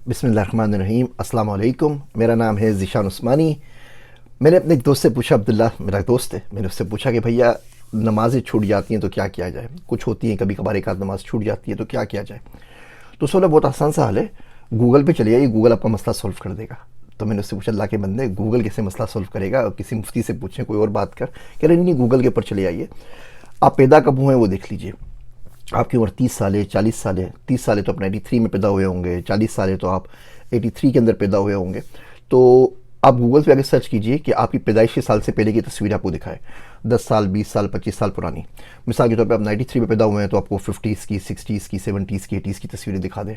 बिस्मिल्लाहिर्रहमानिर्रहीम। अस्सलाम वालेकुम। मेरा नाम है ज़ीशान उस्मानी। मैंने अपने एक दोस्त से पूछा, अब्दुल्ला मेरा दोस्त है, मैंने उससे पूछा कि भैया नमाज़ें छूट जाती हैं तो क्या किया जाए, कुछ होती हैं कभी कभार एक आध नमाज़ छूट जाती है तो क्या किया जाए। तो उसने बोला बहुत आसान सा हल है, गूगल पे चले जाइए, गूगल आपका मसला सॉल्व कर देगा। तो मैंने उससे पूछा, अल्लाह के बंदे गूगल कैसे मसला सॉल्व करेगा, और किसी मुफ्ती से पूछें, कोई और बात कर। कह रहे नहीं, गूगल के ऊपर चले आइए, आप पैदा कब हुए हैं वो देख लीजिए, आपकी उम्र 30 साल है, 40 साल है। 30 साल है तो आप 93 में पैदा हुए होंगे, 40 साल है तो आप 83 के अंदर पैदा हुए होंगे। तो आप गूगल पे आगे सर्च कीजिए कि आपकी पैदाइश के साल से पहले की तस्वीर आपको दिखाए, 10 साल, 20 साल, 25 साल पुरानी। मिसाल के तौर पे आप 93 में पैदा हुए हैं तो आपको 50s की, 60s की, 70s की, 80s की तस्वीरें दिखा दे।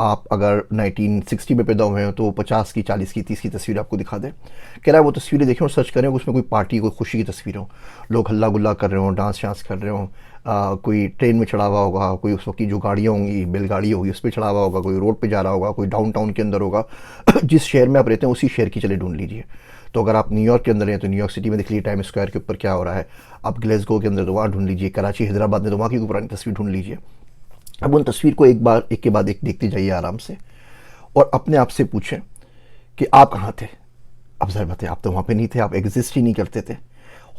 आप अगर 1960 में पैदा हुए हैं तो 50 की, 40 की, 30 की तस्वीर आपको दिखा दे। कह रहा है वो तस्वीरें देखें और सर्च करें, उसमें कोई पार्टी, कोई खुशी की तस्वीर हो, लोग हल्ला गुल्ला कर रहे हों, डांस शांस कर रहे हों, कोई ट्रेन में चढ़ा हुआ होगा, कोई उस वक्त की जो गाड़ियाँ होंगी, बैलगाड़ी होगी, उस पर चढ़ा हुआ होगा, कोई रोड पे जा रहा होगा, कोई डाउन टाउन के अंदर होगा। जिस शहर में आप रहते हैं उसी शहर की चले ढूंढ लीजिए। तो अगर आप न्यूयॉर्क के अंदर हैं तो न्यूयॉर्क सिटी में देख लीजिए टाइम स्क्वायर के ऊपर क्या हो रहा है। आप ग्लेसगो के अंदर तो वहाँ ढूंढ लीजिए, कराची हैदराबाद में तो वहाँ की कोई पुरानी तस्वीर ढूंढ लीजिए। अब उन तस्वीर को एक के बाद एक देखते जाइए आराम से, और अपने आप से पूछें कि आप कहाँ थे। अब ज़ाहिर बात है, आप तो वहाँ पे नहीं थे, आप एग्जिस्ट ही नहीं करते थे।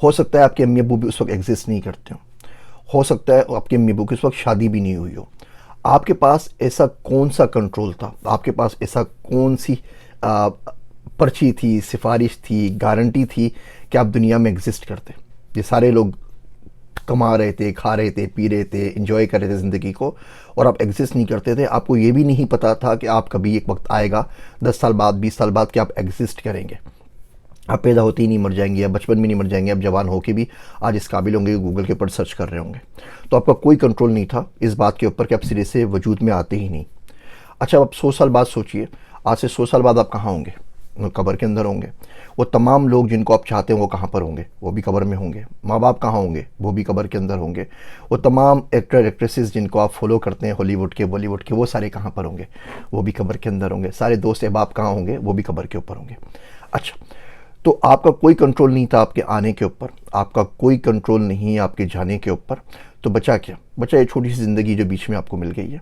हो सकता है आपके अम्मी अब्बू भी उस वक्त एग्जिस्ट नहीं करते हो सकता है आपके अम्मी अब्बू की उस वक्त शादी भी नहीं हुई हो। आपके पास ऐसा कौन सा कंट्रोल था, आपके पास ऐसा कौन सी पर्ची थी, सिफारिश थी, गारंटी थी कि आप दुनिया में एग्जिस्ट करते। ये सारे लोग कमा रहे थे, खा रहे थे, पी रहे थे, एंजॉय कर रहे थे ज़िंदगी को, और आप एग्जिस्ट नहीं करते थे। आपको ये भी नहीं पता था कि आप कभी एक वक्त आएगा 10 साल बाद, 20 साल बाद, कि आप एग्जिस्ट करेंगे। आप पैदा होते ही नहीं मर जाएंगे, या बचपन में नहीं मर जाएंगे, आप जवान होके भी आज इस काबिल होंगे कि गूगल के ऊपर सर्च कर रहे होंगे। तो आपका कोई कंट्रोल नहीं था इस बात के ऊपर कि आप सिरे से वजूद में आते ही नहीं। अच्छा, अब आप 100 साल बाद सोचिए, आज से 100 साल बाद आप कहाँ होंगे? कब्र के अंदर होंगे। वो तमाम लोग जिनको आप चाहते हैं वो कहाँ पर होंगे? वो भी कब्र में होंगे। माँ बाप कहाँ होंगे? वो भी कब्र के अंदर होंगे। वो तमाम एक्टर एक्ट्रेसेस जिनको आप फॉलो करते हैं, हॉलीवुड के, बॉलीवुड के, वो सारे कहाँ पर होंगे? वो भी कब्र के अंदर होंगे। सारे दोस्त अहबाब कहाँ होंगे? वो भी कब्र के ऊपर होंगे। अच्छा, तो आपका कोई कंट्रोल नहीं था आपके आने के ऊपर, आपका कोई कंट्रोल नहीं है आपके जाने के ऊपर। तो बचा क्या? बचा ये छोटी सी ज़िंदगी जो बीच में आपको मिल गई है।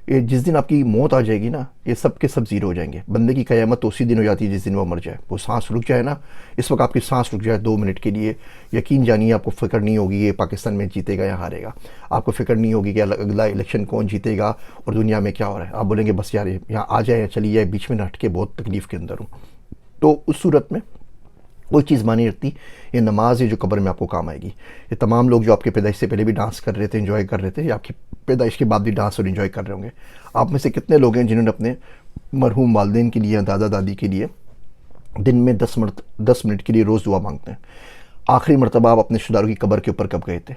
ये जिस दिन आपकी मौत आ जाएगी ना, ये सब के सब ज़ीरो हो जाएंगे। बंदे की क़यामत तो उसी दिन हो जाती है जिस दिन वो मर जाए। वो सांस रुक जाए ना, इस वक्त आपकी सांस रुक जाए 2 मिनट के लिए, यकीन जानिए आपको फ़िक्र नहीं होगी ये पाकिस्तान में जीतेगा या हारेगा। आपको फ़िक्र नहीं होगी कि अगला इलेक्शन कौन जीतेगा और दुनिया में क्या हो रहा है। आप बोलेंगे बस यार यहाँ आ जाए या चली जाए, बीच में न हट के बहुत तकलीफ़ के अंदर हूँ। तो उस सूरत में कोई चीज़ मानी रखती, ये नमाज है जो कब्र में आपको काम आएगी। ये तमाम लोग जो आपके पैदाइश से पहले भी डांस कर रहे थे, एंजॉय कर रहे थे, या आपकी पैदाइश के बाद भी डांस और एंजॉय कर रहे होंगे। आप में से कितने लोग हैं जिन्होंने अपने मरहूम वालिदैन के लिए, दादा दादी के लिए दिन में 10 मिनट के लिए रोज़ दुआ मांगते हैं? आखिरी मरतबा आप अपने शुदारों की कब्र के ऊपर कब गए थे?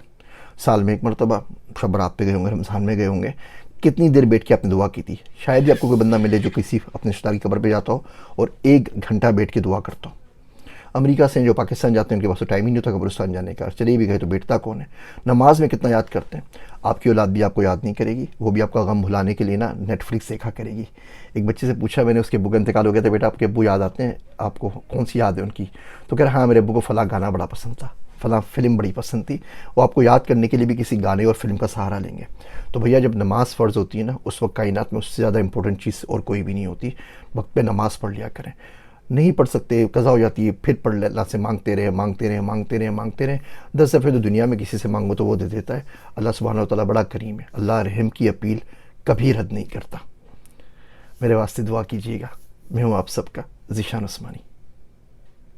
साल में एक मरतबा, शब बरात पे गए होंगे, रमज़ान में गए होंगे। कितनी देर बैठ के आपने दुआ की थी? शायद ही आपको कोई बंदा मिले जो किसी अपने शुदार की कब्र पे जाता हो और 1 घंटा बैठ के दुआ करता हो। अमेरिका से जो पाकिस्तान जाते हैं उनके पास तो टाइम ही नहीं होता कब्रिस्तान जाने का, चले भी गए तो बैठता कौन है? नमाज में कितना याद करते हैं? आपकी औलाद भी आपको याद नहीं करेगी, वो भी आपका गम भुलाने के लिए ना नेटफ्लिक्स देखा करेगी। एक बच्चे से पूछा मैंने, उसके अब्बू का इंतकाल हो गया था, बेटा आपके अब्बू याद आते हैं आपको? कौन सी याद है उनकी? तो कह रहा हाँ, मेरे अब्बू को फ़लाँ गाना बड़ा पसंद था, फ़लाँ फ़िल्म बड़ी पसंद थी। वो आपको याद करने के लिए भी किसी गाने और फिल्म का सहारा लेंगे। तो भैया जब नमाज़ फ़र्ज़ होती है ना, उस वक्त कायनात में उससे ज़्यादा इंपॉर्टेंट चीज़ और कोई भी नहीं होती। वक्त पे नमाज़ पढ़ लिया करें। नहीं पढ़ सकते, कज़ा हो जाती है, फिर पढ़ ले, अल्लाह से मांगते रहे, मांगते रहे, मांगते रहे, मांगते रहे। 10 दफ़े तो दुनिया में किसी से मांगो तो वो दे देता है। अल्लाह सुब्हानहू व तआला बड़ा करीम है। अल्लाह रहम की अपील कभी रद्द नहीं करता। मेरे वास्ते दुआ कीजिएगा। मैं हूँ आप सबका ज़ीशान उस्मानी।